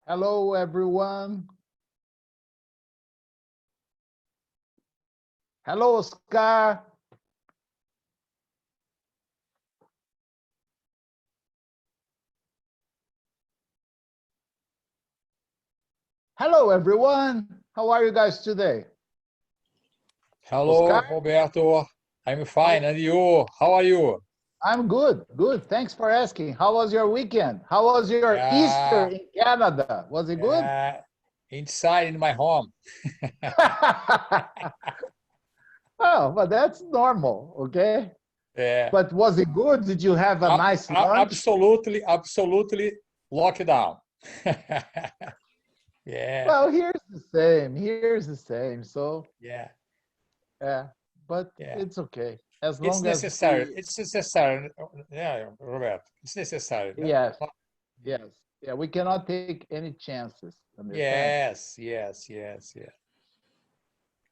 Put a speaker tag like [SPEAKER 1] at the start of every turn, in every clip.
[SPEAKER 1] Hello, everyone. Hello, Oscar. Hello, everyone. How are you guys today?
[SPEAKER 2] Hello,
[SPEAKER 1] Oscar?
[SPEAKER 2] Roberto. I'm fine. And you? How are you?
[SPEAKER 1] I'm good. Good. Thanks for asking. How was your weekend? How was your Easter in Canada? Was it good?
[SPEAKER 2] Inside in my home.
[SPEAKER 1] Oh, but that's normal, okay?
[SPEAKER 2] Yeah.
[SPEAKER 1] But was it good? Did you have a nice lunch?
[SPEAKER 2] Absolutely lockdown. Yeah.
[SPEAKER 1] Well, here's the same. Here's the same. So,
[SPEAKER 2] Yeah.
[SPEAKER 1] yeah, but
[SPEAKER 2] Yeah.
[SPEAKER 1] it's okay. As
[SPEAKER 2] It's
[SPEAKER 1] long as
[SPEAKER 2] necessary. It's necessary. Yeah, Roberto. It's necessary.
[SPEAKER 1] yes, yes, yeah, we cannot take any chances. Understand?
[SPEAKER 2] Yes.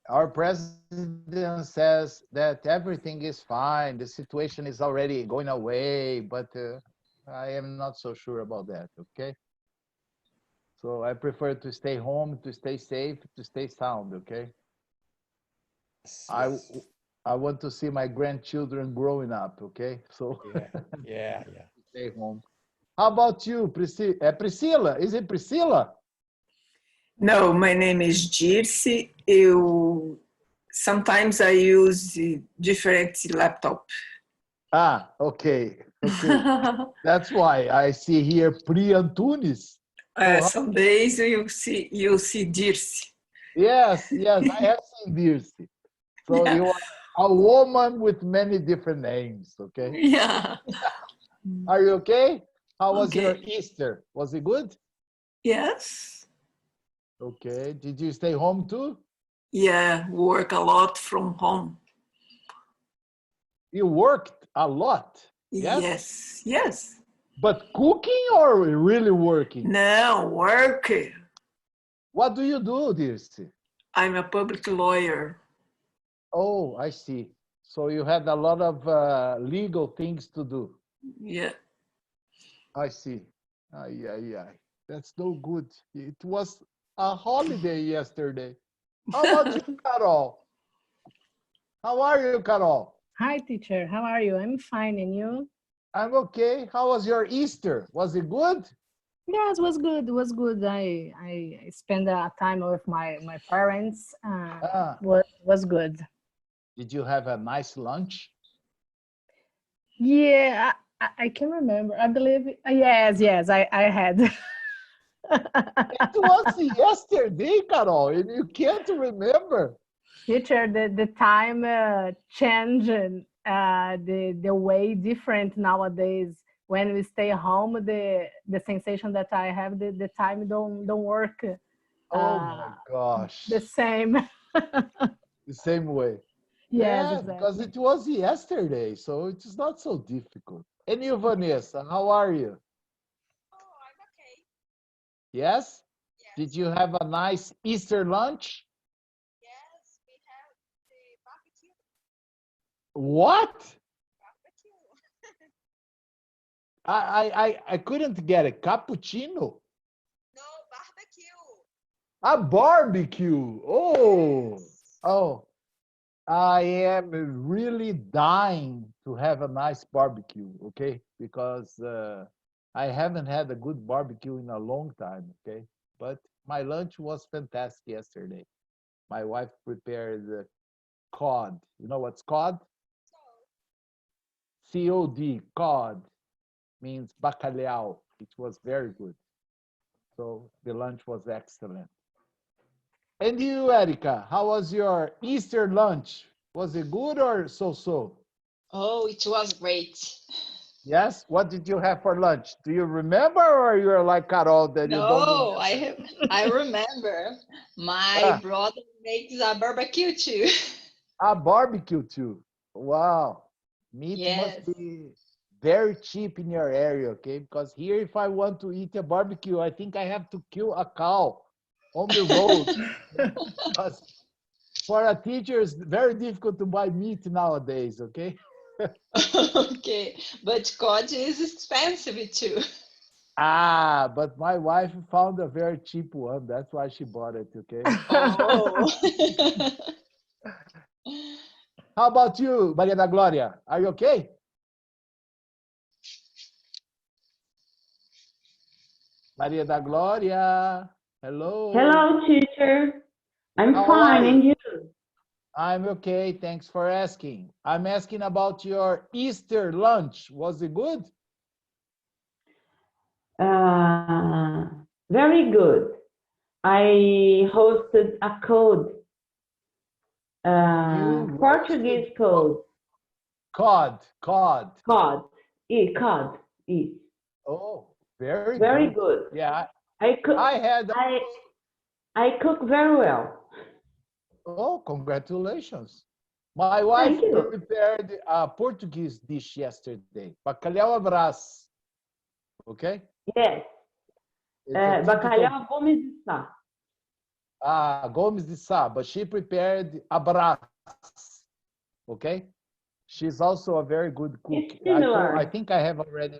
[SPEAKER 1] Our president says that everything is fine. The situation is already going away, but I am not so sure about that. Okay. So I prefer to stay home, to stay safe, to stay sound. Okay. I
[SPEAKER 2] Yes.
[SPEAKER 1] I want to see my grandchildren growing up. Okay. So
[SPEAKER 2] Yeah.
[SPEAKER 1] stay home. How about you, Priscilla? Priscilla? Is it Priscilla?
[SPEAKER 3] No, my name is Dirce. Sometimes I use different laptop.
[SPEAKER 1] Ah, okay. Okay. That's why I see here Pri Antunes.
[SPEAKER 3] Some days you see Dirce.
[SPEAKER 1] Yes, I have seen Dirce. So
[SPEAKER 3] Yeah.
[SPEAKER 1] you are a woman with many different names, okay?
[SPEAKER 3] Yeah.
[SPEAKER 1] Are you okay? How was
[SPEAKER 3] Okay.
[SPEAKER 1] your Easter? Was it good?
[SPEAKER 3] Yes.
[SPEAKER 1] Okay. Did you stay home too?
[SPEAKER 3] Yeah, work a lot from home.
[SPEAKER 1] You worked a lot. Yes?
[SPEAKER 3] Yes.
[SPEAKER 1] But cooking or really working?
[SPEAKER 3] No, work.
[SPEAKER 1] What do you do, Dirce?
[SPEAKER 3] I'm a public lawyer.
[SPEAKER 1] Oh, I see. So you had a lot of legal things to do.
[SPEAKER 3] Yeah.
[SPEAKER 1] I see. Ay. That's no good. It was a holiday yesterday. How about you, Carol? How are you, Carol?
[SPEAKER 4] Hi, teacher. How are you? I'm fine. And you?
[SPEAKER 1] I'm okay. How was your Easter? Was it good?
[SPEAKER 4] Yes, was good. Was good. I spent time with my parents. Was good.
[SPEAKER 1] Did you have a nice lunch?
[SPEAKER 4] Yeah, I can remember. I believe. Yes. I had.
[SPEAKER 1] It was yesterday, Carol, and you can't remember.
[SPEAKER 4] Teacher, the time change and the way different nowadays. When we stay home, the sensation that I have, the time don't work.
[SPEAKER 1] Oh my gosh.
[SPEAKER 4] The same.
[SPEAKER 1] The same way.
[SPEAKER 4] Yes,
[SPEAKER 1] Yeah, because
[SPEAKER 4] exactly.
[SPEAKER 1] it was yesterday, so it's not so difficult. And you, Vanessa, how are you?
[SPEAKER 5] Oh, I'm okay.
[SPEAKER 1] Yes?
[SPEAKER 5] Yes.
[SPEAKER 1] Did you have a nice Easter lunch?
[SPEAKER 5] Yes, we have the barbecue.
[SPEAKER 1] What?
[SPEAKER 5] Barbecue.
[SPEAKER 1] I couldn't get a cappuccino.
[SPEAKER 5] No, barbecue.
[SPEAKER 1] A barbecue. Oh,
[SPEAKER 5] Yes.
[SPEAKER 1] oh. I am really dying to have a nice barbecue, okay? Because I haven't had a good barbecue in a long time, okay? But my lunch was fantastic yesterday. My wife prepared cod. You know what's cod?
[SPEAKER 5] So,
[SPEAKER 1] COD, cod, means bacalhau. It was very good. So the lunch was excellent. And you, Erica, how was your Easter lunch? Was it good or so-so?
[SPEAKER 5] oh, it was great.
[SPEAKER 1] Yes? What did you have for lunch? Do you remember, or you're like Carol that you don't
[SPEAKER 5] No,
[SPEAKER 1] remember?
[SPEAKER 5] I remember. My
[SPEAKER 1] Ah,
[SPEAKER 5] brother makes a barbecue too.
[SPEAKER 1] a barbecue too. Wow. Meat must
[SPEAKER 5] Yes.
[SPEAKER 1] be very cheap in your area, okay? Because here, if I want to eat a barbecue, I think I have to kill a cow on the road. Because for a teacher, it's very difficult to buy meat nowadays, okay?
[SPEAKER 5] Okay, but cod is expensive too.
[SPEAKER 1] Ah, but my wife found a very cheap one. That's why she bought it, okay?
[SPEAKER 6] Oh.
[SPEAKER 1] How about you, Maria da Gloria? Are you okay? Maria da Gloria, hello.
[SPEAKER 7] Hello, teacher. I'm
[SPEAKER 1] How
[SPEAKER 7] fine,
[SPEAKER 1] are
[SPEAKER 7] and
[SPEAKER 1] you?
[SPEAKER 7] you?
[SPEAKER 1] I'm okay, thanks for asking. I'm asking about your Easter lunch. Was it good?
[SPEAKER 7] Very good. I hosted a code,
[SPEAKER 1] You
[SPEAKER 7] Portuguese
[SPEAKER 1] roasted
[SPEAKER 7] code,
[SPEAKER 1] cod.
[SPEAKER 7] cod, cod, is
[SPEAKER 1] Oh, very
[SPEAKER 7] very
[SPEAKER 1] good.
[SPEAKER 7] good.
[SPEAKER 1] Yeah,
[SPEAKER 7] I cook,
[SPEAKER 1] I had.
[SPEAKER 7] I cook very well.
[SPEAKER 1] Oh, congratulations. My wife
[SPEAKER 7] Thank you.
[SPEAKER 1] prepared a Portuguese dish yesterday, bacalhau à Brás. Okay?
[SPEAKER 7] Yes,
[SPEAKER 1] It's a typical
[SPEAKER 7] bacalhau Gomes de Sá.
[SPEAKER 1] Gomes de Sá, but she prepared a Brás. Okay? She's also a very good cook.
[SPEAKER 7] It's similar.
[SPEAKER 1] I think I have already,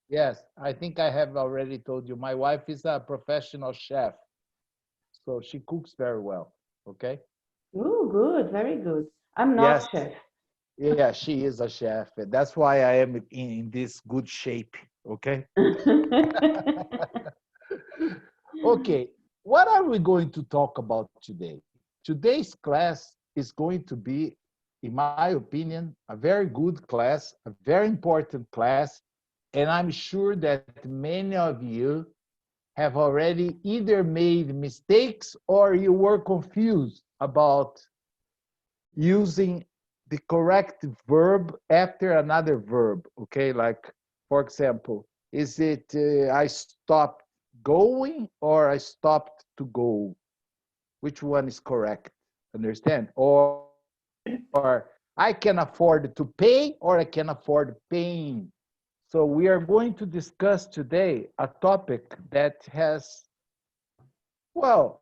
[SPEAKER 1] yes, I think I have already told you. My wife is a professional chef, so she cooks very well. Okay?
[SPEAKER 7] Oh, good, very good. I'm not
[SPEAKER 1] Yes.
[SPEAKER 7] chef.
[SPEAKER 1] Yeah, she is a chef. That's why I am in this good shape. Okay. Okay. What are we going to talk about today? Today's class is going to be, in my opinion, a very good class, a very important class. And I'm sure that many of you have already either made mistakes or you were confused about using the correct verb after another verb. Okay, like, for example, is it I stopped going or I stopped to go? Which one is correct? Understand? Or I can afford to pay or I can afford paying. So we are going to discuss today a topic that has, well,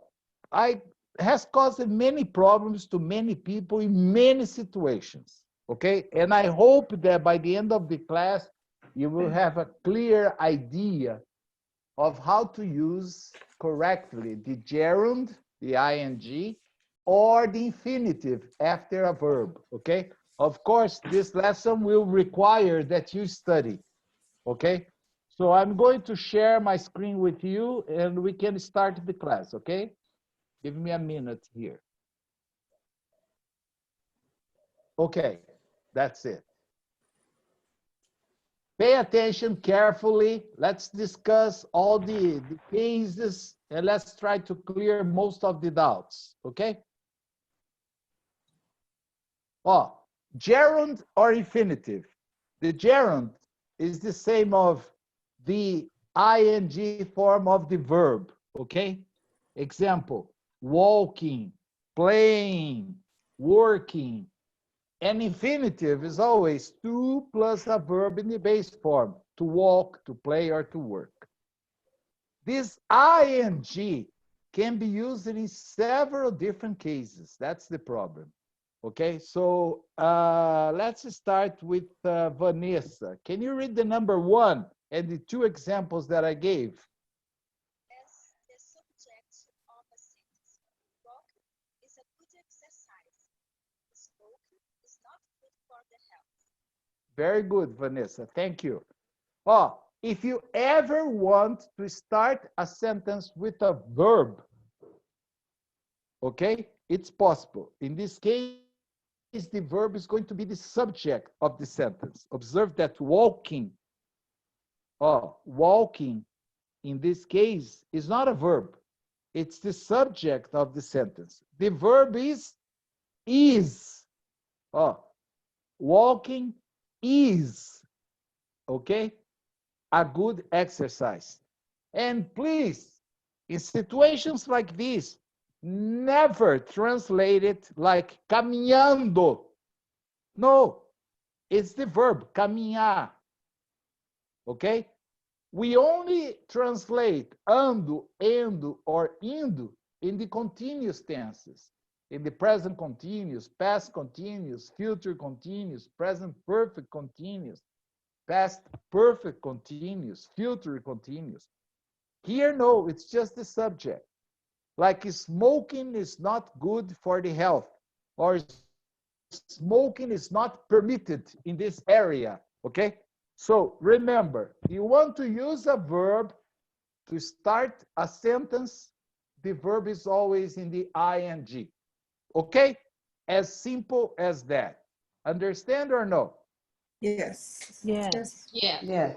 [SPEAKER 1] I has caused many problems to many people in many situations. Okay, and I hope that by the end of the class you will have a clear idea of how to use correctly the gerund, the ing, or the infinitive after a verb. Okay, of course this lesson will require that you study. Okay, so I'm going to share my screen with you and we can start the class. Okay, give me a minute here. Okay, that's it. Pay attention carefully. Let's discuss all the cases and let's try to clear most of the doubts. Okay? Oh, gerund or infinitive. The gerund is the same of the ing form of the verb. Okay? Example, walking, playing, working. And infinitive is always to plus a verb in the base form, to walk, to play, or to work. This ing can be used in several different cases. That's the problem. Okay, so let's start with Vanessa. Can you read the number 1 and the 2 examples that I gave?
[SPEAKER 5] As the subject of a sentence, walk is a good exercise. Smoke is not good for the health.
[SPEAKER 1] Very good, Vanessa. Thank you. Oh, if you ever want to start a sentence with a verb, okay, it's possible. In this case, the verb is going to be the subject of the sentence. Observe that walking, walking in this case is not a verb. It's the subject of the sentence. The verb is. Walking is, okay, a good exercise. And please, in situations like this, never translate it like caminhando. No, it's the verb, caminhar. Okay? We only translate ando, endo, or indo in the continuous tenses. In the present continuous, past continuous, future continuous, present perfect continuous. past perfect continuous, future continuous. Here, no, it's just the subject. Like smoking is not good for the health, or smoking is not permitted in this area, okay? So remember, you want to use a verb to start a sentence, the verb is always in the ing, okay? As simple as that. Understand or no?
[SPEAKER 3] Yes.
[SPEAKER 4] Yes.
[SPEAKER 7] Yes.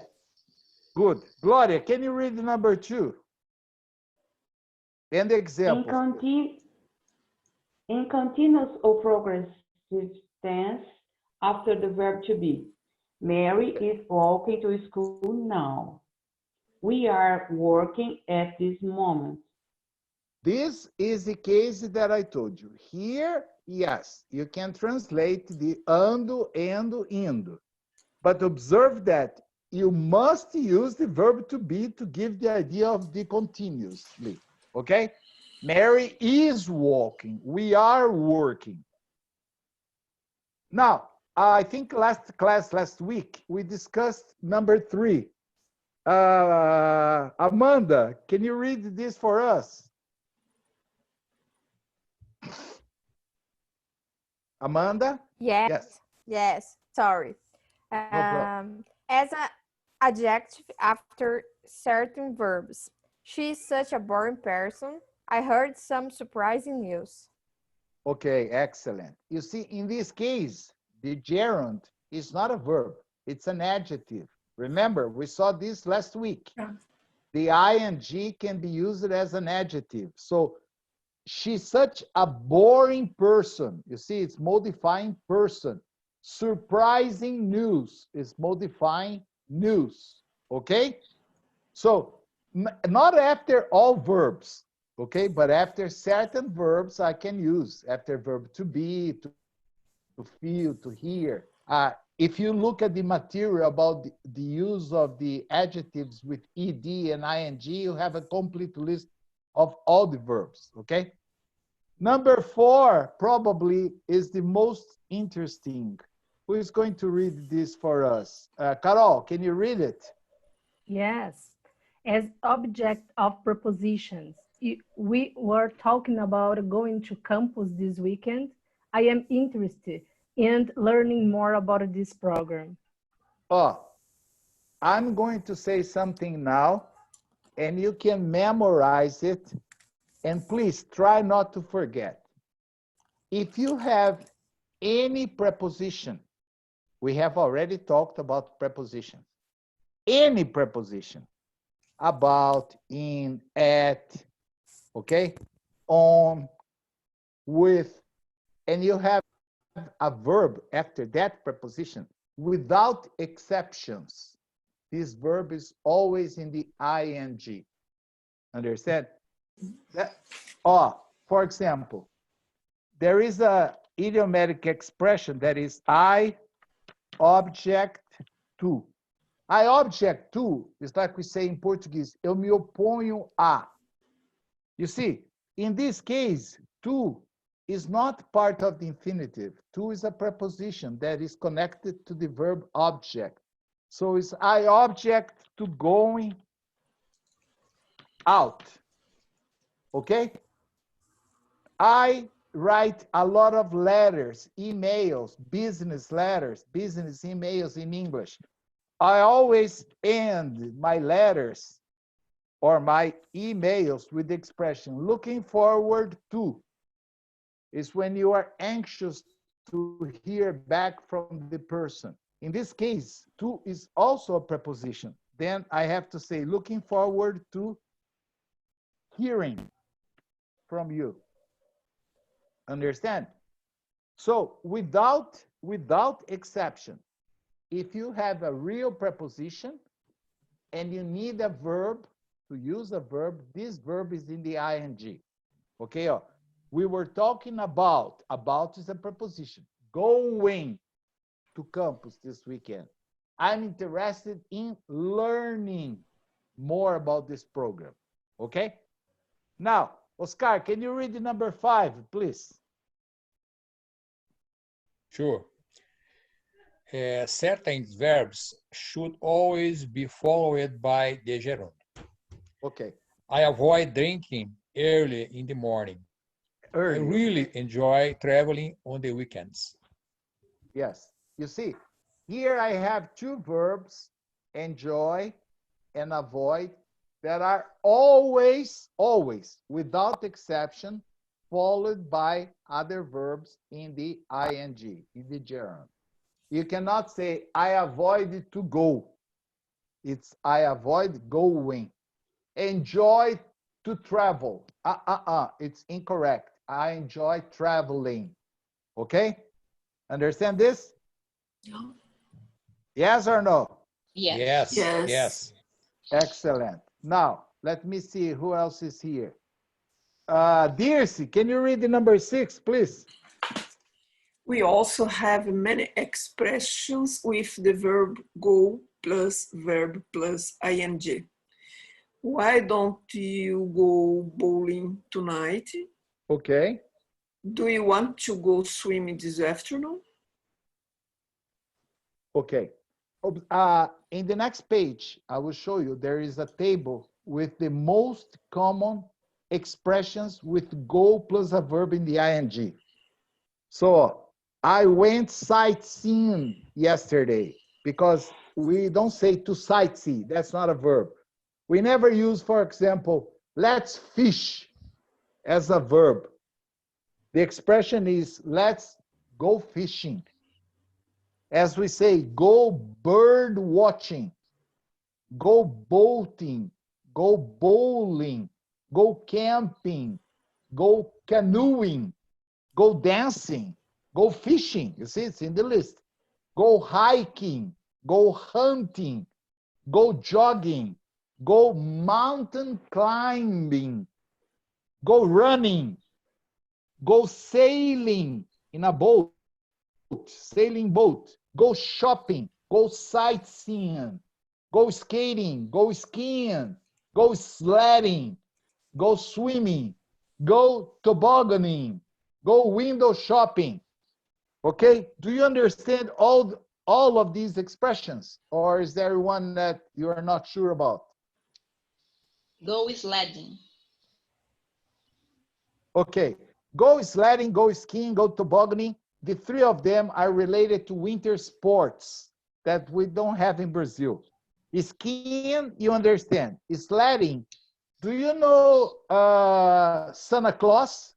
[SPEAKER 1] Good. Gloria, can you read number 2? And the
[SPEAKER 7] In,
[SPEAKER 1] examples.
[SPEAKER 7] in continuous or progressive tense after the verb to be. Mary is walking to school now. We are working at this moment.
[SPEAKER 1] This is the case that I told you. Here, yes, you can translate the ando, endo, indo. But observe that you must use the verb to be to give the idea of the continuously, okay? Mary is walking. We are working. Now, I think last week, we discussed number 3. Amanda, can you read this for us? Amanda?
[SPEAKER 6] Yes, yes, sorry.
[SPEAKER 1] problem.
[SPEAKER 6] As an adjective after certain verbs. She is such a boring person. I heard some surprising news.
[SPEAKER 1] Okay, excellent. You see, in this case, the gerund is not a verb. It's an adjective. Remember, we saw this last week.
[SPEAKER 3] Yeah.
[SPEAKER 1] The ing can be used as an adjective. So she's such a boring person. You see, it's modifying person. Surprising news is modifying news. Okay? So not after all verbs, okay? But after certain verbs, I can use after verb to be, to feel, to hear. If you look at the material about the use of the adjectives with ed and ing, you have a complete list of all the verbs, okay? Number 4 probably is the most interesting. Who is going to read this for us? Carol, can you read it?
[SPEAKER 4] Yes. As object of prepositions. We were talking about going to campus this weekend. I am interested in learning more about this program.
[SPEAKER 1] Oh, I'm going to say something now, and you can memorize it. And please try not to forget. If you have any preposition, we have already talked about prepositions. Any preposition, about, in, at, okay, on, with, and you have a verb after that preposition without exceptions. This verb is always in the ing. Understand? For example, there is a idiomatic expression that is I object to. I object to is like we say in Portuguese, eu me oponho a. You see, in this case, to is not part of the infinitive. To is a preposition that is connected to the verb object. So it's I object to going out. Okay? I write a lot of letters, emails, business emails in English. I always end my letters or my emails with the expression looking forward to. Is when you are anxious to hear back from the person. In this case, to is also a preposition. Then I have to say looking forward to hearing from you. Understand? So without exception, if you have a real preposition and you need a verb, to use a verb, this verb is in the ing. Okay, we were talking about is a preposition, going to campus this weekend. I'm interested in learning more about this program. Okay? Now, Oscar, can you read the number 5, please?
[SPEAKER 2] Sure. certain verbs should always be followed by the gerund.
[SPEAKER 1] Okay.
[SPEAKER 2] I avoid drinking early in the morning. I
[SPEAKER 1] Early.
[SPEAKER 2] really enjoy traveling on the weekends.
[SPEAKER 1] Yes. You see, here I have two verbs, enjoy and avoid, that are always, without exception, followed by other verbs in the ing, in the gerund. You cannot say, I avoid to go. It's I avoid going. Enjoy to travel. It's incorrect. I enjoy traveling. Okay? Understand this?
[SPEAKER 3] No.
[SPEAKER 1] Yes or no?
[SPEAKER 2] Yes.
[SPEAKER 3] Yes.
[SPEAKER 2] Yes.
[SPEAKER 1] Excellent. Now, let me see who else is here. Dirce, can you read the number 6, please?
[SPEAKER 3] We also have many expressions with the verb go plus verb plus ing. Why don't you go bowling tonight?
[SPEAKER 1] Okay.
[SPEAKER 3] Do you want to go swimming this afternoon?
[SPEAKER 1] Okay. In the next page, I will show you there is a table with the most common expressions with go plus a verb in the ing. So I went sightseeing yesterday because we don't say to sightsee. That's not a verb. We never use, for example, let's fish as a verb. The expression is let's go fishing. As we say, go bird watching, go boating, go bowling, go camping, go canoeing, go dancing, go fishing. You see, it's in the list. Go hiking, go hunting, go jogging, go mountain climbing, go running, go sailing in a boat, sailing boat, go shopping, go sightseeing, go skating, go skiing, go sledding, go swimming, go tobogganing, go window shopping. Okay, do you understand all of these expressions, or is there one that you are not sure about?
[SPEAKER 8] Go sledding.
[SPEAKER 1] Okay, go sledding, go skiing, go tobogganing. The three of them are related to winter sports that we don't have in Brazil. Skiing, you understand. Sledding, do you know Santa Claus?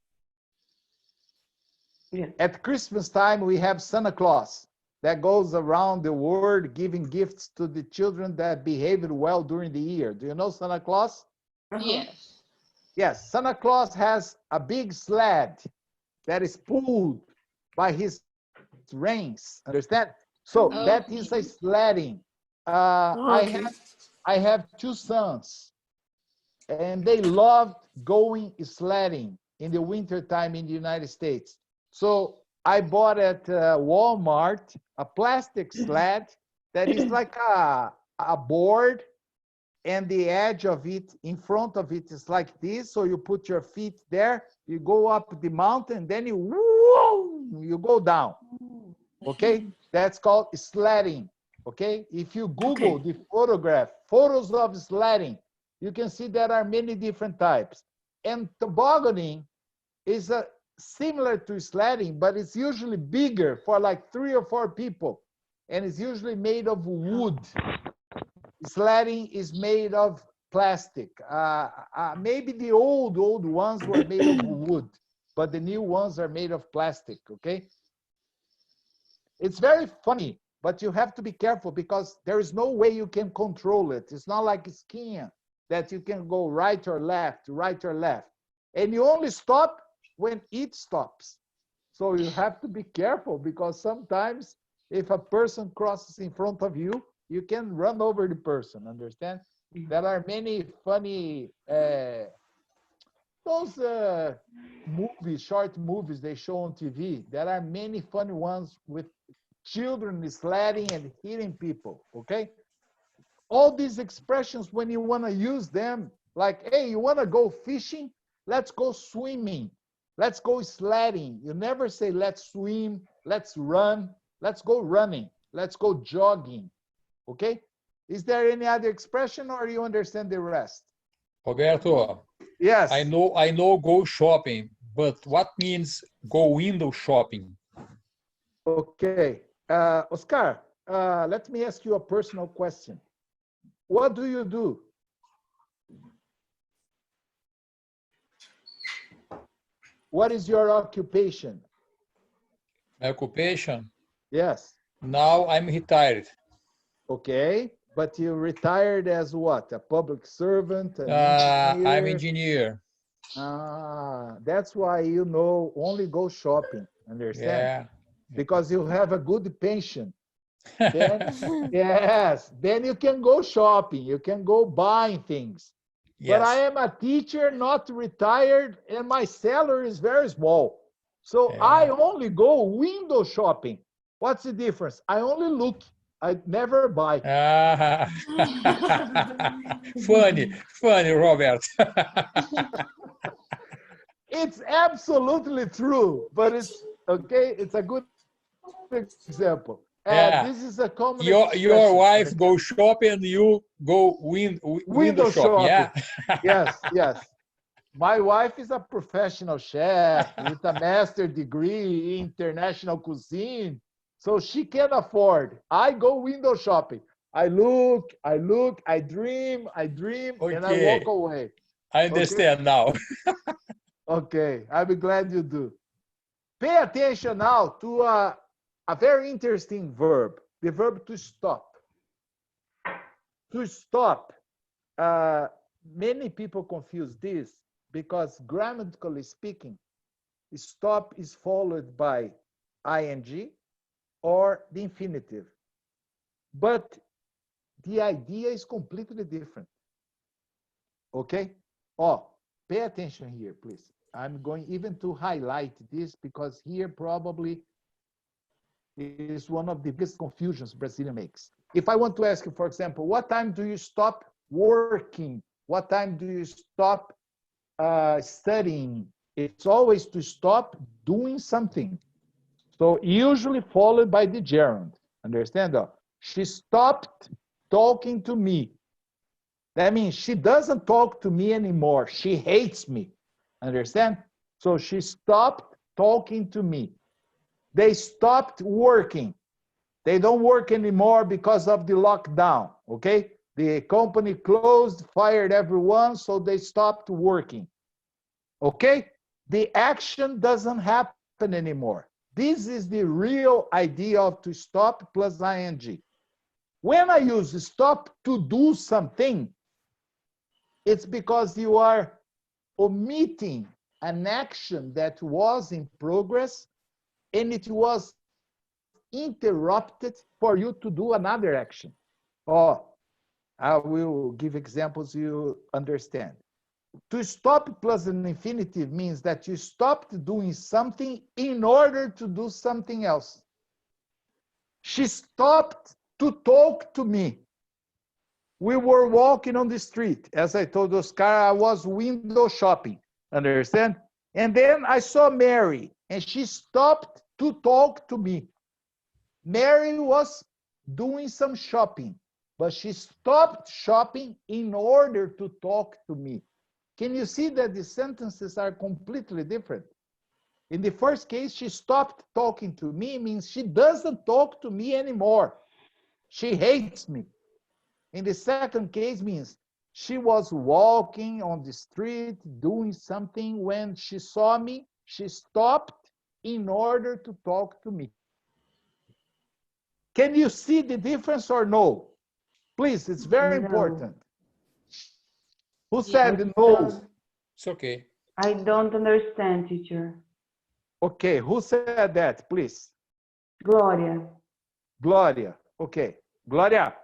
[SPEAKER 7] Yeah.
[SPEAKER 1] At Christmas time, we have Santa Claus that goes around the world giving gifts to the children that behaved well during the year. Do you know Santa Claus?
[SPEAKER 8] Yes.
[SPEAKER 1] Yes, Santa Claus has a big sled that is pulled by his reins. Understand? So that is a sledding.
[SPEAKER 3] Okay.
[SPEAKER 1] I have two sons, and they loved going sledding in the winter time in the United States. So I bought at Walmart a plastic sled that is like a board, and the edge of it, in front of it, is like this. So you put your feet there, you go up the mountain, then you go down. Okay, that's called sledding. Okay, if you Google the photos of sledding, you can see there are many different types. And tobogganing is similar to sledding, but it's usually bigger for like 3 or 4 people, and it's usually made of wood. Sledding is made of plastic. Maybe the old ones were made of wood, but the new ones are made of plastic. Okay. It's very funny, but you have to be careful because there is no way you can control it. It's not like skiing that you can go right or left. And you only stop when it stops. So you have to be careful because sometimes if a person crosses in front of you, you can run over the person, understand? There are many funny, those movies, short movies they show on TV. There are many funny ones with children sledding and hitting people, okay? All these expressions, when you want to use them, like, hey, you want to go fishing? Let's go swimming. Let's go sledding. You never say, let's swim, let's run, let's go running. Let's go jogging. Okay? Is there any other expression or you understand the rest?
[SPEAKER 2] Roberto,
[SPEAKER 1] Yes.
[SPEAKER 2] I know go shopping, but what means go window shopping?
[SPEAKER 1] Okay. Oscar, let me ask you a personal question. What do you do? What is your occupation?
[SPEAKER 2] My occupation?
[SPEAKER 1] Yes.
[SPEAKER 2] Now I'm retired.
[SPEAKER 1] Okay. But you retired as what? A public servant? An
[SPEAKER 2] I'm
[SPEAKER 1] engineer?
[SPEAKER 2] engineer.
[SPEAKER 1] That's why you know only go shopping. Understand?
[SPEAKER 2] Yeah.
[SPEAKER 1] Because you have a good pension. Then, yes, then you can go shopping. You can go buying things. But I
[SPEAKER 2] Yes.
[SPEAKER 1] am a teacher, not retired, and my salary is very small. So
[SPEAKER 2] Yeah.
[SPEAKER 1] I only go window shopping. What's the difference? I only look. I never buy.
[SPEAKER 2] Ah. funny, Robert.
[SPEAKER 1] It's absolutely true, but it's okay. It's a good example.
[SPEAKER 2] Yeah.
[SPEAKER 1] This is a common
[SPEAKER 2] Your
[SPEAKER 1] expression.
[SPEAKER 2] wife go shopping and you go window shopping. Yeah.
[SPEAKER 1] Yes, yes. My wife is a professional chef with a master degree in international cuisine, so she can afford. I go window shopping. I look, I dream, and I walk
[SPEAKER 2] Okay.
[SPEAKER 1] away.
[SPEAKER 2] I understand now.
[SPEAKER 1] Okay, I'm glad you do. Pay attention now to a very interesting verb, the verb to stop. To stop, many people confuse this because grammatically speaking, stop is followed by ing or the infinitive. But the idea is completely different. Okay? Oh, pay attention here, please. I'm going even to highlight this because here probably is one of the biggest confusions Brazilian makes. If I want to ask you, for example, what time do you stop working? What time do you stop studying? It's always to stop doing something. So usually followed by the gerund. Understand? She stopped talking to me. That means she doesn't talk to me anymore. She hates me. Understand? So she stopped talking to me. They stopped working. They don't work anymore because of the lockdown, okay? The company closed, fired everyone, so they stopped working, okay? The action doesn't happen anymore. This is the real idea of to stop plus ing. When I use stop to do something, it's because you are omitting an action that was in progress and it was interrupted for you to do another action. Oh, I will give examples you understand. To stop plus an infinitive means that you stopped doing something in order to do something else. She stopped to talk to me. We were walking on the street. As I told Oscar, I was window shopping. Understand? And then I saw Mary, and she stopped to talk to me. Mary was doing some shopping, but she stopped shopping in order to talk to me. Can you see that the sentences are completely different? In the first case, she stopped talking to me, means she doesn't talk to me anymore. She hates me. In the second case means she was walking on the street doing something. When she saw me, she stopped in order to talk to me. Can you see the difference or no? Please, it's very
[SPEAKER 7] No.
[SPEAKER 1] important. Who said no?
[SPEAKER 2] It's okay.
[SPEAKER 7] I don't understand, teacher.
[SPEAKER 1] Okay, who said that, please?
[SPEAKER 7] Gloria.
[SPEAKER 1] Gloria. Okay. Gloria,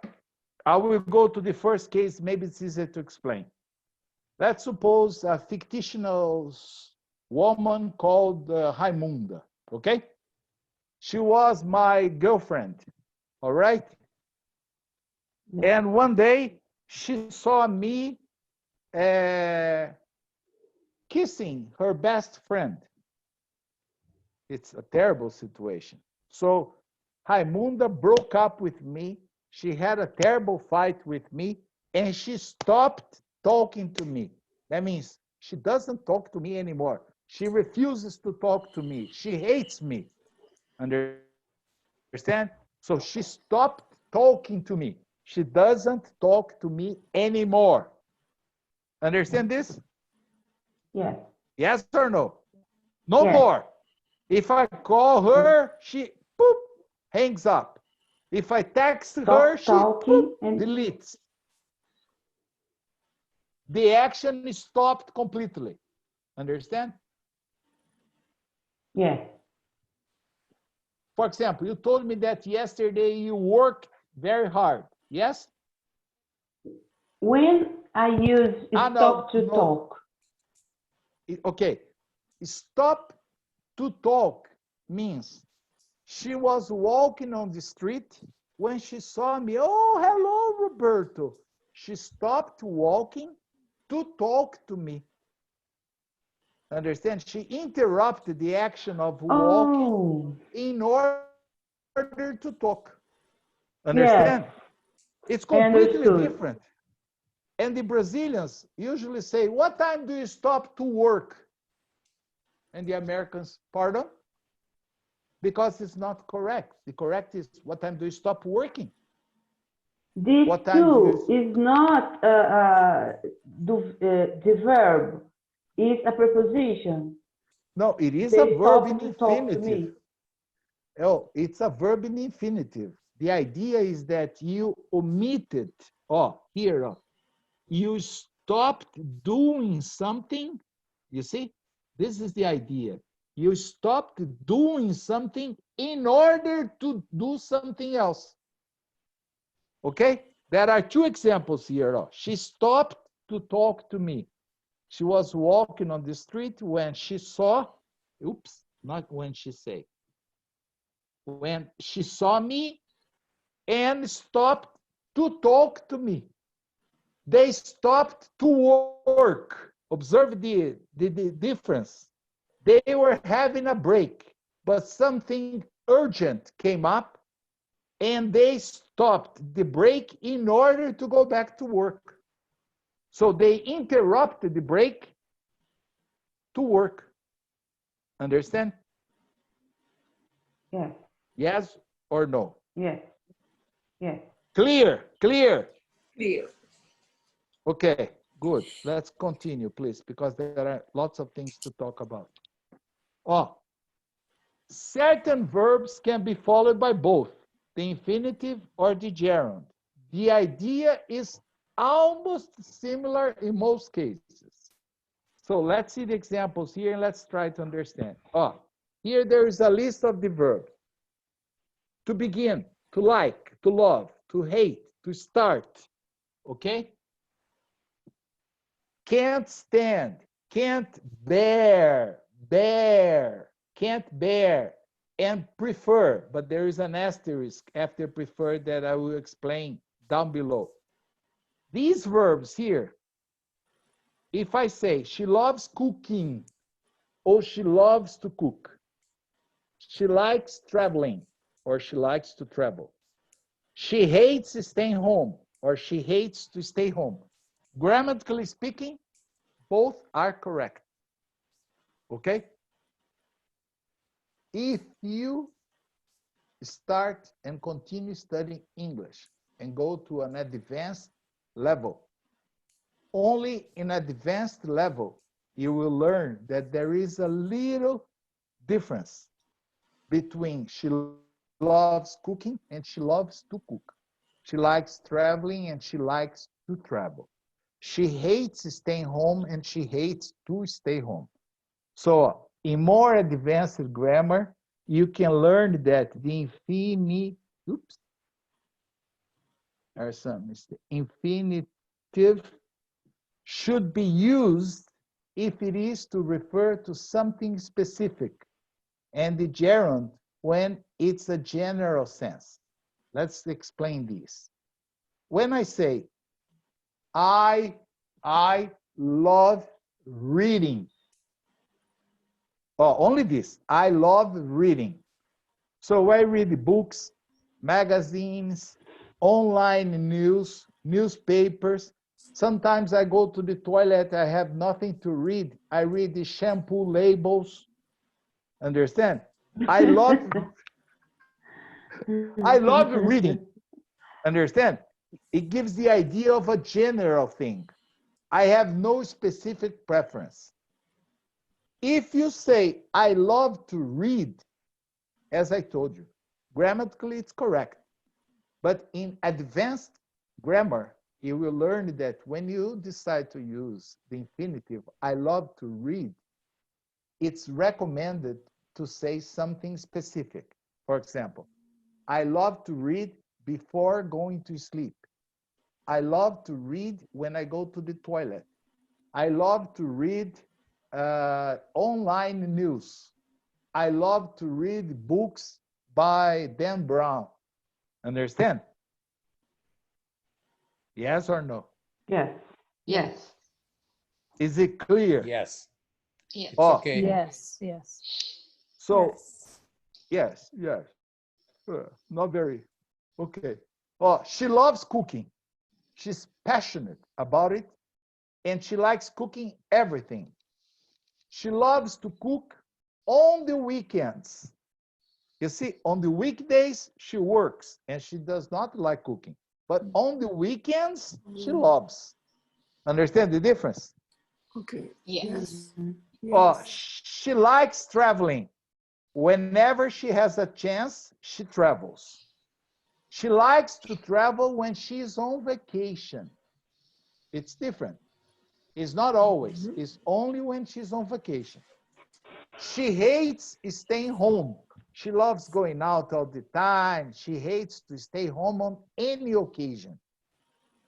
[SPEAKER 1] I will go to the first case. Maybe it's easier to explain. Let's suppose a fictitious woman called Raimunda, okay? She was my girlfriend, all right? And one day she saw me kissing her best friend. It's a terrible situation. So Raimunda broke up with me. She had a terrible fight with me, and she stopped talking to me. That means she doesn't talk to me anymore. She refuses to talk to me. She hates me. Understand? So she stopped talking to me. She doesn't talk to me anymore. Understand this?
[SPEAKER 7] Yes.
[SPEAKER 1] Yes or no? No
[SPEAKER 7] Yes.
[SPEAKER 1] more. If I call her, she boop, hangs up. If I text her,
[SPEAKER 7] Stop
[SPEAKER 1] she
[SPEAKER 7] talking
[SPEAKER 1] boop,
[SPEAKER 7] and
[SPEAKER 1] deletes. The action is stopped completely. Understand?
[SPEAKER 7] yes.
[SPEAKER 1] For example, you told me that yesterday you worked very hard. Yes?
[SPEAKER 7] When I use
[SPEAKER 1] Ah,
[SPEAKER 7] stop to
[SPEAKER 1] no.
[SPEAKER 7] talk,
[SPEAKER 1] Okay. Stop to talk means she was walking on the street when she saw me. Oh, hello, Roberto. She stopped walking to talk to me. Understand? She interrupted the action of walking
[SPEAKER 7] oh,
[SPEAKER 1] in order to talk.
[SPEAKER 7] yes,
[SPEAKER 1] Understand? It's
[SPEAKER 7] I
[SPEAKER 1] completely
[SPEAKER 7] understood.
[SPEAKER 1] different. And the Brazilians usually say, what time do you stop to work? And the Americans, pardon? Because it's not correct. The correct is, what time do you stop working?
[SPEAKER 7] This
[SPEAKER 1] What time do
[SPEAKER 7] too
[SPEAKER 1] you...
[SPEAKER 7] is not the verb, it's a preposition.
[SPEAKER 1] No, it is a
[SPEAKER 7] They
[SPEAKER 1] verb in
[SPEAKER 7] stop to talk to
[SPEAKER 1] infinitive.
[SPEAKER 7] me.
[SPEAKER 1] Oh, it's a verb in infinitive. The idea is that you omitted, here, you stopped doing something. You see, this is the idea. You stopped doing something in order to do something else. Okay? There are two examples here. She stopped to talk to me. She was walking on the street when she saw, oops, not when she say, when she saw me and stopped to talk to me. They stopped to work. Observe the difference. They were having a break, but something urgent came up and they stopped the break in order to go back to work. So they interrupted the break to work. Understand?
[SPEAKER 7] Yes,
[SPEAKER 1] Yes or no?
[SPEAKER 7] yes, yes.
[SPEAKER 1] Clear, clear.
[SPEAKER 3] Clear.
[SPEAKER 1] Okay, good. Let's continue, please, because there are lots of things to talk about. Certain verbs can be followed by both the infinitive or the gerund. The idea is almost similar in most cases. So let's see the examples here and let's try to understand. Here there is a list of the verbs. To begin, to like, to love, to hate, to start. Okay? Can't stand, can't bear, can't bear, and prefer, but there is an asterisk after prefer that I will explain down below. These verbs here, if I say she loves cooking or she loves to cook, she likes traveling or she likes to travel, she hates staying home or she hates to stay home. Grammatically speaking, both are correct. Okay? If you start and continue studying English and go to an advanced level, only in advanced level, you will learn that there is a little difference between she loves cooking and she loves to cook. She likes traveling and she likes to travel. She hates staying home and she hates to stay home. So in more advanced grammar, you can learn that the infinitive should be used if it is to refer to something specific, and the gerund when it's a general sense. Let's explain this. When I say, I love reading, only this, I love reading. So I read books, magazines, online news, newspapers. Sometimes I go to the toilet, I have nothing to read. I read the shampoo labels. Understand? I love reading. Understand? It gives the idea of a general thing. I have no specific preference. If you say, I love to read, as I told you, grammatically it's correct. But in advanced grammar, you will learn that when you decide to use the infinitive, I love to read, it's recommended to say something specific. For example, I love to read before going to sleep. I love to read when I go to the toilet. I love to read online news. I love to read books by Dan Brown. Understand? Yes or no?
[SPEAKER 7] Yes.
[SPEAKER 8] Yes.
[SPEAKER 1] Is it clear?
[SPEAKER 2] Yes.
[SPEAKER 8] Yes.
[SPEAKER 2] It's okay.
[SPEAKER 4] Yes, yes.
[SPEAKER 1] So,
[SPEAKER 6] Yes.
[SPEAKER 1] yes. Not very. Okay. Oh, she loves cooking. She's passionate about it, and she likes cooking everything. She loves to cook on the weekends. You see, on the weekdays, she works and she does not like cooking. But on the weekends, she loves. Understand the difference?
[SPEAKER 3] Okay.
[SPEAKER 8] Yes.
[SPEAKER 1] Oh, she likes traveling. Whenever she has a chance, she travels. She likes to travel when she's on vacation. It's different. It's not always. It's only when she's on vacation. She hates staying home. She loves going out all the time. She hates to stay home on any occasion.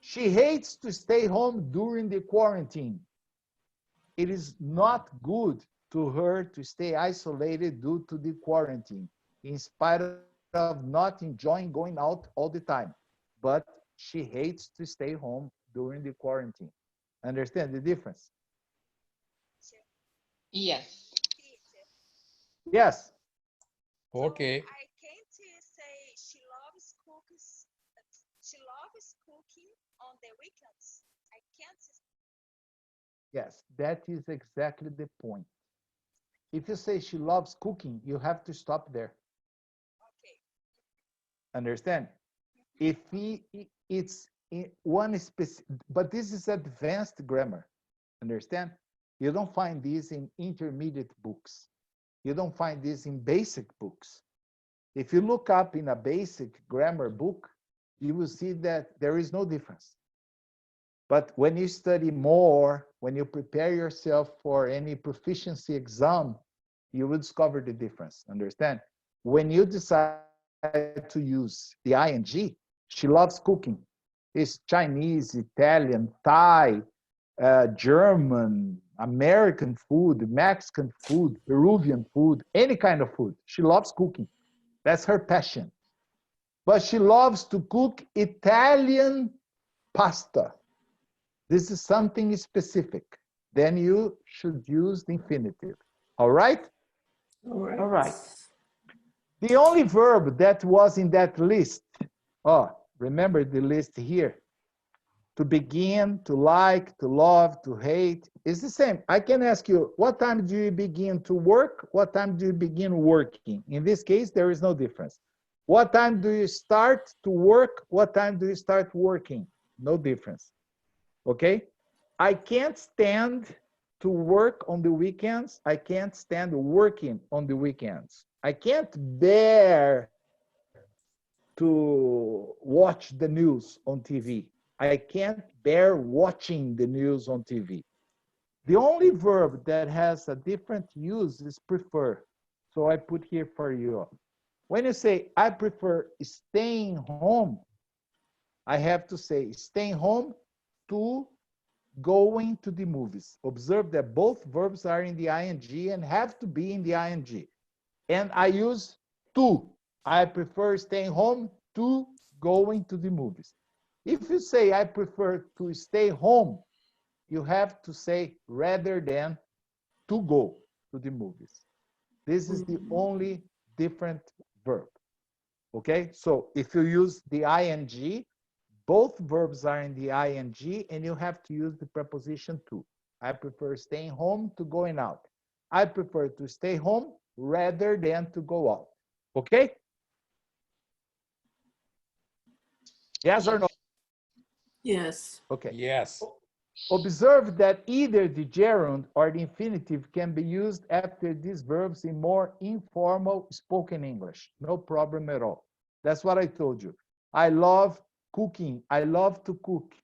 [SPEAKER 1] She hates to stay home during the quarantine. It is not good to her to stay isolated due to the quarantine, in spite of not enjoying going out all the time. But she hates to stay home during the quarantine. Understand the difference?
[SPEAKER 8] Yes.
[SPEAKER 5] Teacher.
[SPEAKER 1] Yes.
[SPEAKER 2] Okay.
[SPEAKER 5] I can't say she loves cookies. She loves cooking on the weekends. I can't.
[SPEAKER 1] Yes, that is exactly the point. If you say she loves cooking, you have to stop there.
[SPEAKER 5] Okay.
[SPEAKER 1] Understand? If it's in one specific, but this is advanced grammar. Understand? You don't find this in intermediate books. You don't find this in basic books. If you look up in a basic grammar book, you will see that there is no difference. But when you study more, when you prepare yourself for any proficiency exam, you will discover the difference. Understand? When you decide to use the ing, she loves cooking. It's Chinese, Italian, Thai, German, American food, Mexican food, Peruvian food, any kind of food. She loves cooking. That's her passion. But she loves to cook Italian pasta. This is something specific. Then you should use the infinitive. All right?
[SPEAKER 7] All right.
[SPEAKER 1] The only verb that was in that list, oh, remember the list here. To begin, to like, to love, to hate, is the same. I can ask you, what time do you begin to work? What time do you begin working? In this case, there is no difference. What time do you start to work? What time do you start working? No difference. Okay? I can't stand to work on the weekends. I can't stand working on the weekends. I can't bear to watch the news on TV. I can't bear watching the news on TV. The only verb that has a different use is prefer. So I put here for you. When you say, I prefer staying home, I have to say staying home to going to the movies. Observe that both verbs are in the ing and have to be in the ing. And I use to. I prefer staying home to going to the movies. If you say I prefer to stay home, you have to say rather than to go to the movies. This is the only different verb. Okay, so if you use the ing, both verbs are in the ing, and you have to use the preposition to. I prefer staying home to going out. I prefer to stay home rather than to go out. Okay? Yes or no?
[SPEAKER 3] Yes.
[SPEAKER 1] Okay.
[SPEAKER 2] Yes.
[SPEAKER 1] Observe that either the gerund or the infinitive can be used after these verbs in more informal spoken English. No problem at all. That's what I told you. I love cooking. I love to cook.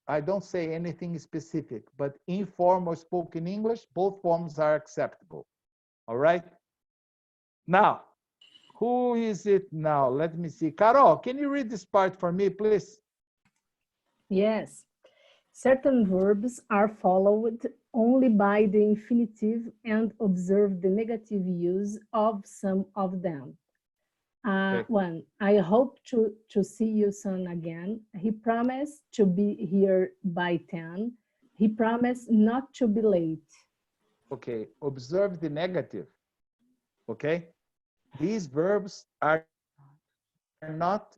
[SPEAKER 1] I don't say anything specific, but informal spoken English, both forms are acceptable. All right? Now, who is it now? Let me see. Carol, can you read this part for me, please?
[SPEAKER 4] Yes. Certain verbs are followed only by the infinitive and observe the negative use of some of them.
[SPEAKER 1] Okay.
[SPEAKER 4] One, I hope to see you soon again. He promised to be here by 10. He promised not to be late.
[SPEAKER 1] Okay, observe the negative. Okay? These verbs are not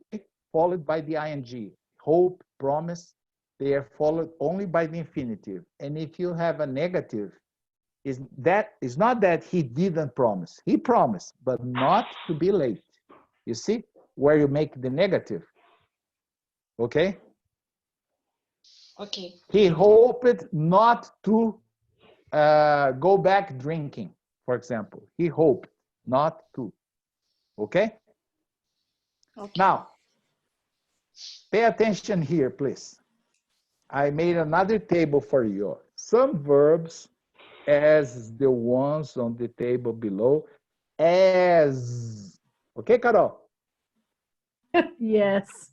[SPEAKER 1] followed by the ing. Hope, promise, they are followed only by the infinitive. And if you have a negative, is not that he didn't promise. He promised, but not to be late. You see where you make the negative? Okay?
[SPEAKER 8] Okay.
[SPEAKER 1] He hoped not to go back drinking, for example. He hoped not to. Okay?
[SPEAKER 8] Okay.
[SPEAKER 1] Now, pay attention here, please. I made another table for you. Some verbs, as the ones on the table below, as. Okay, Carol?
[SPEAKER 4] Yes.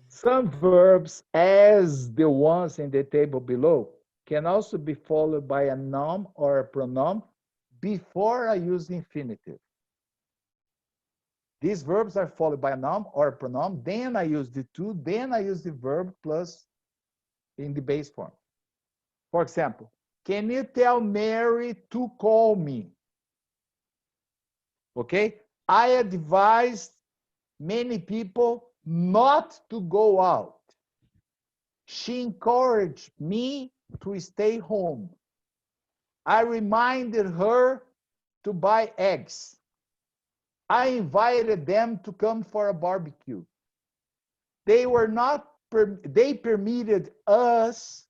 [SPEAKER 1] Some verbs, as the ones in the table below, can also be followed by a noun or a pronoun before I use the infinitive. These verbs are followed by a noun or a pronoun, then I use the to, then I use the verb plus in the base form. For example, can you tell Mary to call me? Okay? I advised many people not to go out. She encouraged me to stay home. I reminded her to buy eggs. I invited them to come for a barbecue. They permitted us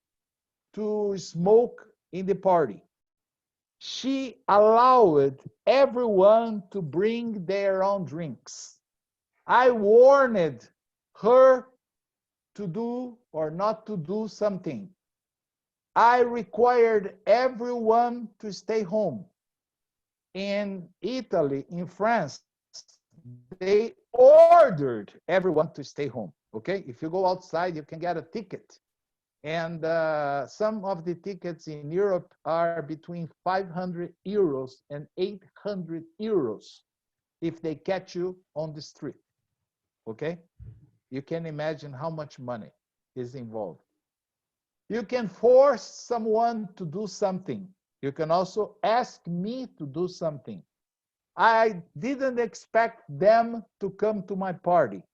[SPEAKER 1] to smoke in the party. She allowed everyone to bring their own drinks. I warned her to do or not to do something. I required everyone to stay home. In Italy, in France, they ordered everyone to stay home. Okay, if you go outside, you can get a ticket. And some of the tickets in Europe are between 500 euros and 800 euros if they catch you on the street. Okay, you can imagine how much money is involved. You can force someone to do something. You can also ask me to do something. I didn't expect them to come to my party.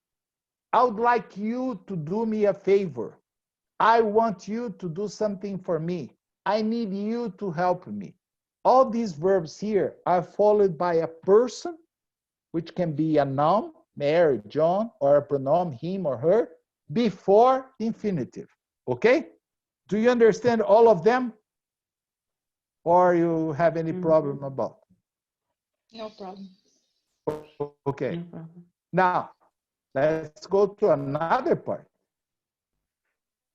[SPEAKER 1] I would like you to do me a favor. I want you to do something for me. I need you to help me. All these verbs here are followed by a person, which can be a noun, Mary, John, or a pronoun, him or her, before the infinitive. Okay? Do you understand all of them? Or you have any problem about?
[SPEAKER 8] No problem.
[SPEAKER 1] Okay.
[SPEAKER 7] No problem.
[SPEAKER 1] Now, let's go to another part.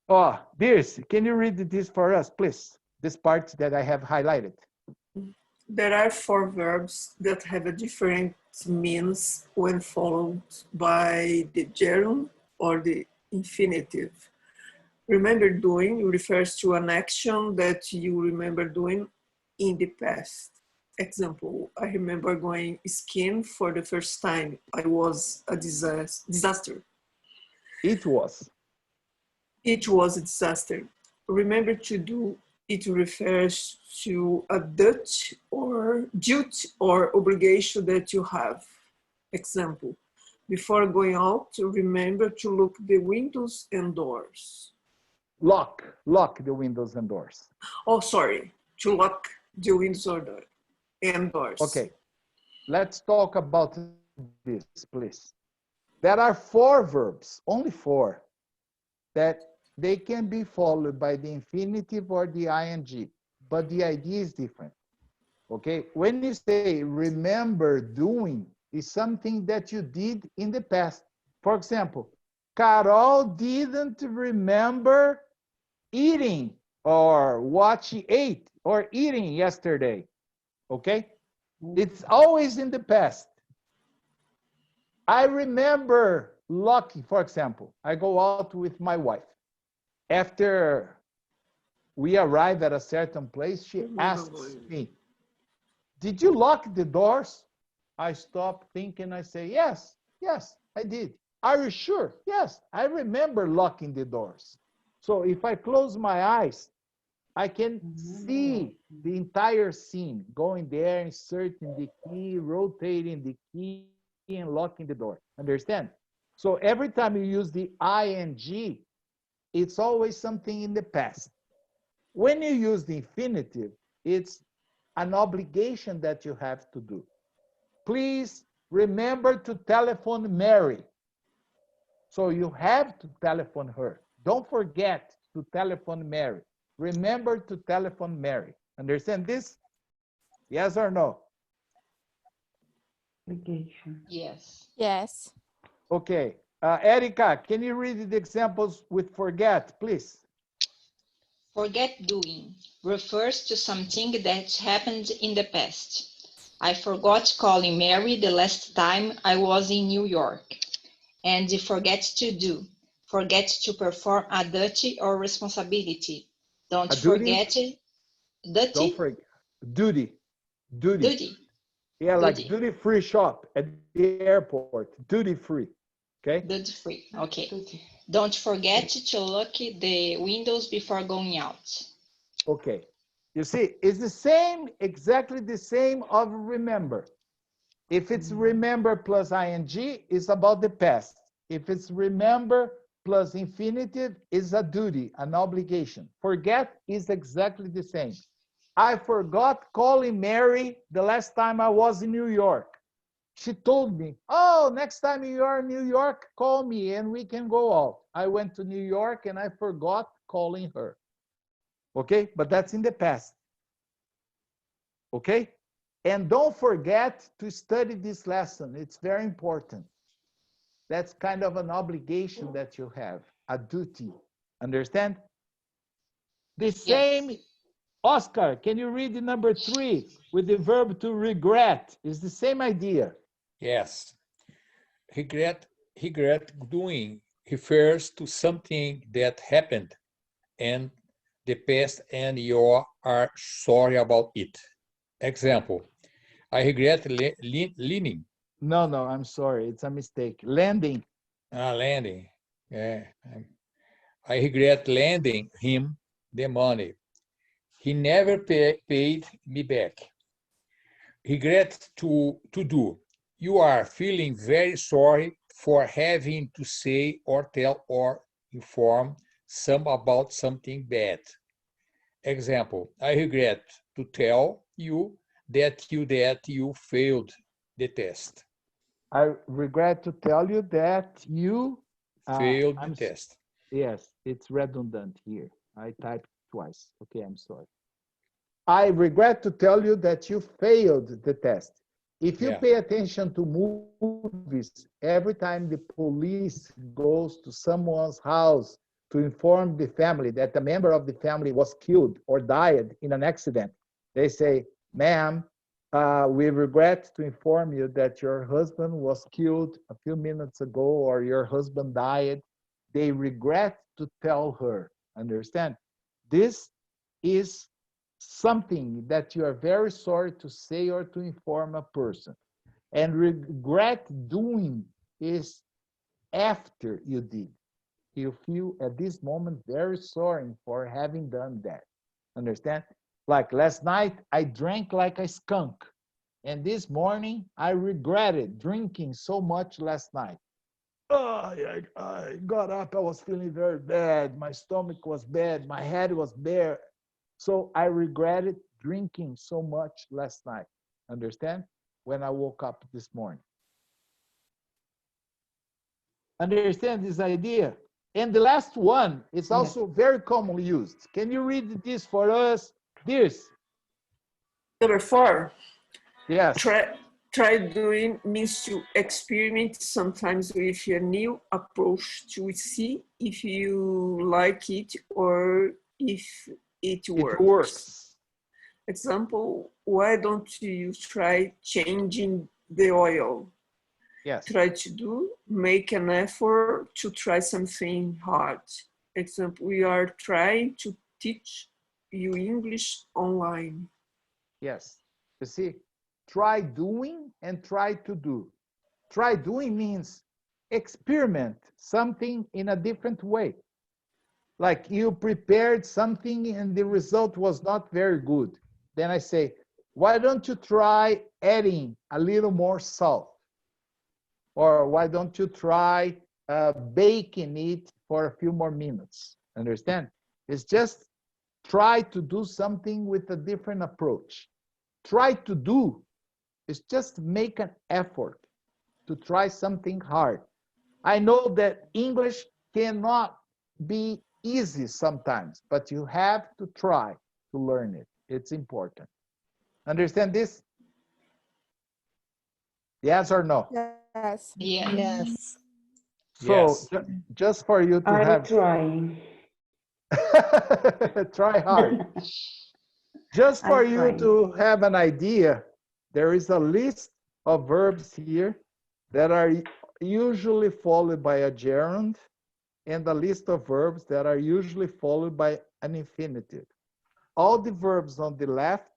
[SPEAKER 1] Oh, Dirce, can you read this for us, please? This part that I have highlighted.
[SPEAKER 3] There are 4 verbs that have a different means when followed by the gerund or the infinitive. Remember doing refers to an action that you remember doing in the past. Example, I remember going skiing for the first time. I was a disaster.
[SPEAKER 1] It was.
[SPEAKER 3] It was a disaster. Remember to do, it refers to a duty or obligation that you have. Example, before going out, remember to lock the windows and doors.
[SPEAKER 1] Lock the windows and doors.
[SPEAKER 3] Oh, sorry, to lock the windows or door and doors.
[SPEAKER 1] Okay, let's talk about this, please. There are 4 verbs, only 4, that they can be followed by the infinitive or the ing, but the idea is different. Okay, when you say remember doing, is something that you did in the past. For example, Carol didn't remember eating or what she ate or eating yesterday. Okay, it's always in the past. I remember locking, for example, I go out with my wife. After we arrive at a certain place, she asks me, did you lock the doors? I stop thinking, I say, yes, I did. Are you sure? Yes, I remember locking the doors. So if I close my eyes, I can see the entire scene, going there, inserting the key, rotating the key, and locking the door. Understand? So every time you use the ing, it's always something in the past. When you use the infinitive, it's an obligation that you have to do. Please remember to telephone Mary. So you have to telephone her. Don't forget to telephone Mary. Remember to telephone Mary. Understand this? Yes or no?
[SPEAKER 7] Obligation.
[SPEAKER 8] Yes.
[SPEAKER 6] Yes.
[SPEAKER 1] Okay. Erica, can you read the examples with forget, please?
[SPEAKER 8] Forget doing refers to something that happened in the past. I forgot calling Mary the last time I was in New York. And forget to do. Forget to perform a duty or responsibility. Don't
[SPEAKER 1] A duty?
[SPEAKER 8] forget duty.
[SPEAKER 1] Don't forget. Duty.
[SPEAKER 8] Duty.
[SPEAKER 1] Yeah, like
[SPEAKER 8] Duty.
[SPEAKER 1] duty-free shop at the airport. Duty-free. Okay?
[SPEAKER 8] Duty free. Okay. Don't forget to lock the windows before going out.
[SPEAKER 1] Okay. You see, it's the same, exactly the same of remember. If it's remember plus ing, it's about the past. If it's remember plus infinitive, it's a duty, an obligation. Forget is exactly the same. I forgot calling Mary the last time I was in New York. She told me, oh, next time you are in New York, call me and we can go out. I went to New York and I forgot calling her. Okay, but that's in the past. Okay? And don't forget to study this lesson. It's very important. That's kind of an obligation that you have, a duty. Understand? The same,
[SPEAKER 8] Yes.
[SPEAKER 1] Oscar, can you read the number 3 with the verb to regret? It's the same idea.
[SPEAKER 2] Yes. Regret doing refers to something that happened in the past and you are sorry about it. Example, I regret leaning.
[SPEAKER 1] No, I'm sorry. It's a mistake. Lending.
[SPEAKER 2] Lending. Yeah. I regret lending him the money. He never paid me back. Regret to do. You are feeling very sorry for having to say or tell or inform some about something bad. Example, I regret to tell you that you failed the test.
[SPEAKER 1] I regret to tell you that you
[SPEAKER 2] Failed the test.
[SPEAKER 1] Yes, it's redundant here. I typed twice. Okay, I'm sorry. I regret to tell you that you failed the test. If you pay attention to movies, every time the police goes to someone's house to inform the family that a member of the family was killed or died in an accident, they say, ma'am, we regret to inform you that your husband was killed a few minutes ago or your husband died. They regret to tell her. Understand? This is something that you are very sorry to say or to inform a person. And regret doing is after you did. You feel at this moment very sorry for having done that. Understand? Like last night, I drank like a skunk. And this morning, I regretted drinking so much last night. Oh, I got up, I was feeling very bad. My stomach was bad, my head was bare. So I regretted drinking so much last night. Understand? When I woke up this morning. Understand this idea? And the last one is also very commonly used. Can you read this for us? This.
[SPEAKER 3] Number 4.
[SPEAKER 1] Yes.
[SPEAKER 3] Try doing means to experiment sometimes with a new approach to see if you like it or if it works.
[SPEAKER 1] It works.
[SPEAKER 3] Example, why don't you try changing the oil?
[SPEAKER 1] Yes.
[SPEAKER 3] Try to do, make an effort to try something hard. Example, we are trying to teach you English online.
[SPEAKER 1] Yes. You see, try doing and try to do. Try doing means experiment something in a different way. Like you prepared something and the result was not very good. Then I say, why don't you try adding a little more salt? Or why don't you try baking it for a few more minutes? Understand? It's just try to do something with a different approach. Try to do is just make an effort to try something hard. I know that English cannot be easy sometimes, but you have to try to learn it. It's important. Understand this? Yes or no?
[SPEAKER 6] Yes.
[SPEAKER 8] Yes.
[SPEAKER 4] Yes.
[SPEAKER 1] So
[SPEAKER 2] Yes.
[SPEAKER 1] just for you to
[SPEAKER 7] I'm
[SPEAKER 1] have
[SPEAKER 7] trying.
[SPEAKER 1] try hard. Just for
[SPEAKER 7] I'm
[SPEAKER 1] you
[SPEAKER 7] trying.
[SPEAKER 1] to have an idea, there is a list of verbs here that are usually followed by a gerund and a list of verbs that are usually followed by an infinitive. All the verbs on the left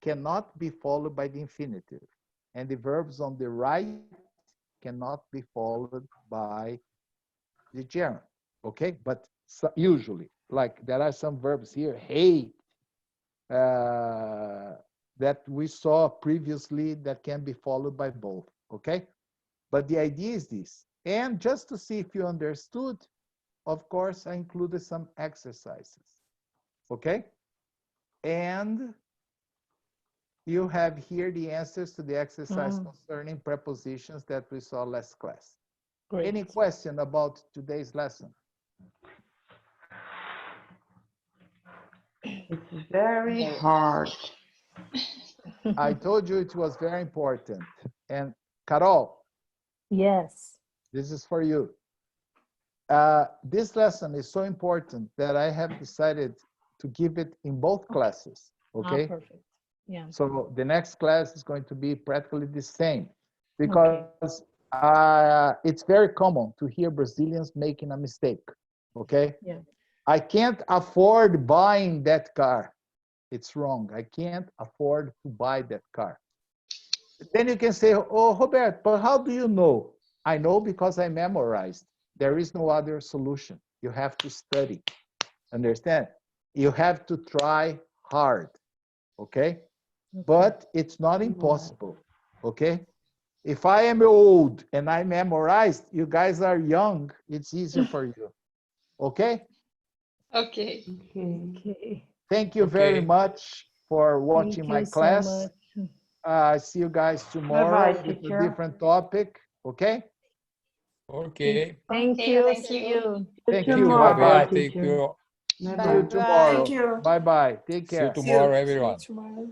[SPEAKER 1] cannot be followed by the infinitive, and the verbs on the right cannot be followed by the gerund, okay? But usually, like there are some verbs here, hate, that we saw previously that can be followed by both, okay? But the idea is this. And just to see if you understood, of course, I included some exercises, okay? And you have here the answers to the exercise concerning prepositions that we saw last class.
[SPEAKER 4] Great.
[SPEAKER 1] Any question about today's lesson?
[SPEAKER 7] It's very hard.
[SPEAKER 1] I told you it was very important. And Carol,
[SPEAKER 4] Yes.
[SPEAKER 1] this is for you. This lesson is so important that I have decided to give it in both classes, okay?
[SPEAKER 4] Perfect. Yeah.
[SPEAKER 1] So the next class is going to be practically the same because it's very common to hear Brazilians making a mistake, okay?
[SPEAKER 4] Yeah.
[SPEAKER 1] I can't afford buying that car. It's wrong. I can't afford to buy that car. Then you can say, oh, Robert, but how do you know? I know because I memorized. There is no other solution. You have to study. Understand? You have to try hard, okay? But it's not impossible, okay? If I am old and I memorized, you guys are young, it's easier for you, okay?
[SPEAKER 8] Okay.
[SPEAKER 7] Okay.
[SPEAKER 4] Okay.
[SPEAKER 1] Thank you very
[SPEAKER 2] Okay.
[SPEAKER 1] much for watching
[SPEAKER 4] Thank
[SPEAKER 1] my
[SPEAKER 4] you so
[SPEAKER 1] class.
[SPEAKER 4] much.
[SPEAKER 1] See you guys tomorrow
[SPEAKER 7] Bye-bye,
[SPEAKER 1] with a
[SPEAKER 7] teacher.
[SPEAKER 1] different topic, okay?
[SPEAKER 2] Okay.
[SPEAKER 4] Thank
[SPEAKER 8] Okay,
[SPEAKER 4] you.
[SPEAKER 8] thank
[SPEAKER 4] See
[SPEAKER 8] you.
[SPEAKER 4] you.
[SPEAKER 1] Thank
[SPEAKER 2] Thank
[SPEAKER 1] you.
[SPEAKER 2] you,
[SPEAKER 7] Tomorrow,
[SPEAKER 1] Bye-bye.
[SPEAKER 2] Robert. Thank
[SPEAKER 7] teacher.
[SPEAKER 2] you.
[SPEAKER 1] See you
[SPEAKER 7] Bye-bye.
[SPEAKER 1] tomorrow.
[SPEAKER 3] Thank you.
[SPEAKER 1] Bye-bye. Take
[SPEAKER 2] See you
[SPEAKER 1] care.
[SPEAKER 3] See you.
[SPEAKER 2] tomorrow,
[SPEAKER 3] See you
[SPEAKER 2] everyone.
[SPEAKER 3] tomorrow.